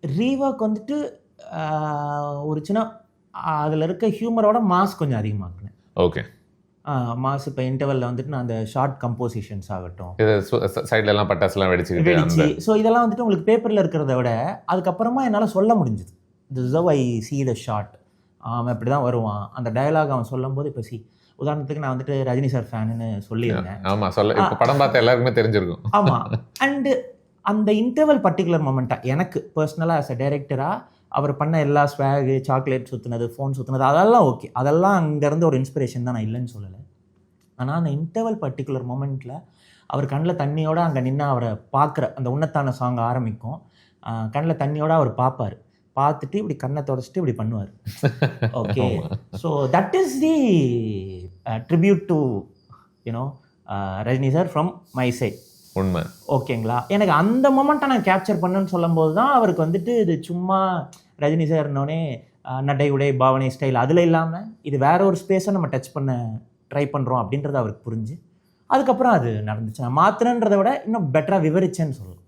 Rework வந்துட்டு ஒரு சின்ன அதில் இருக்க ஹியூமரோட மாஸ் கொஞ்சம் அதிகமாக்குனேன். ஓகே. மாஸ் இப்போ இன்டர்வலில் வந்துட்டு நான் அந்த ஷார்ட் கம்போசிஷன்ஸ் ஆகட்டும், இது சைட்ல எல்லாம் பட்டாசுலாம் வெடிச்சுக்கிட்டு வெடிச்சு, ஸோ இதெல்லாம் வந்துட்டு உங்களுக்கு பேப்பரில் இருக்கிறத விட அதுக்கப்புறமா என்னால் சொல்ல முடிஞ்சுது. This how I see the shot. அவன் இப்படி தான் வருவான், அந்த டயலாக் அவன் சொல்லும் போது. இப்போ உதாரணத்துக்கு நான் வந்துட்டு ரஜினி சார் ஃபேனுன்னு சொல்லியிருந்தேன். ஆமாம், சொல்ல இப்போ படம் பார்த்த எல்லாருக்குமே தெரிஞ்சிருக்கும். ஆமாம். அண்டு அந்த இன்டர்வல் பர்டிகுலர் மொமெண்ட்டாக எனக்கு பர்சனலாக ஆஸ் அ டைரக்டராக அவர் பண்ண எல்லா ஸ்வேகு, சாக்லேட் சுற்றுனது, ஃபோன் சுற்றுனது, அதெல்லாம் ஓகே, அதெல்லாம் அங்கேருந்து ஒரு இன்ஸ்பிரேஷன் தான், நான் இல்லைன்னு சொல்லலை. ஆனால் அந்த இன்டர்வல் பர்டிகுலர் மொமெண்ட்டில் அவர் கண்ணில் தண்ணியோடு அங்கே நின்று அவரை பார்க்குற அந்த உன்னத்தான சாங் ஆரம்பிக்கும். கண்ணில் தண்ணியோடு அவர் பார்ப்பார், பார்த்துட்டு இப்படி கண்ணை தொடச்சிட்டு இப்படி பண்ணுவார். Okay, so that is the tribute to you know Rajini sir from my side. உண்மை. ஓகேங்களா, எனக்கு அந்த மொமெண்ட்டை நான் கேப்சர் பண்ணேன்னு சொல்லும் போது தான் அவருக்கு வந்துட்டு இது சும்மா ரஜினி சார்னோடனே நடை உடை பாவனை ஸ்டைல் அதில் இல்லாமல் இது வேற ஒரு ஸ்பேஸை நம்ம டச் பண்ண ட்ரை பண்ணுறோம் அப்படின்றது அவருக்கு புரிஞ்சு அதுக்கப்புறம் அது நடந்துச்சு. நான் மாற்றினன்றதை விட இன்னும் பெட்டராக விவரிச்சேன்னு சொல்லலாம்.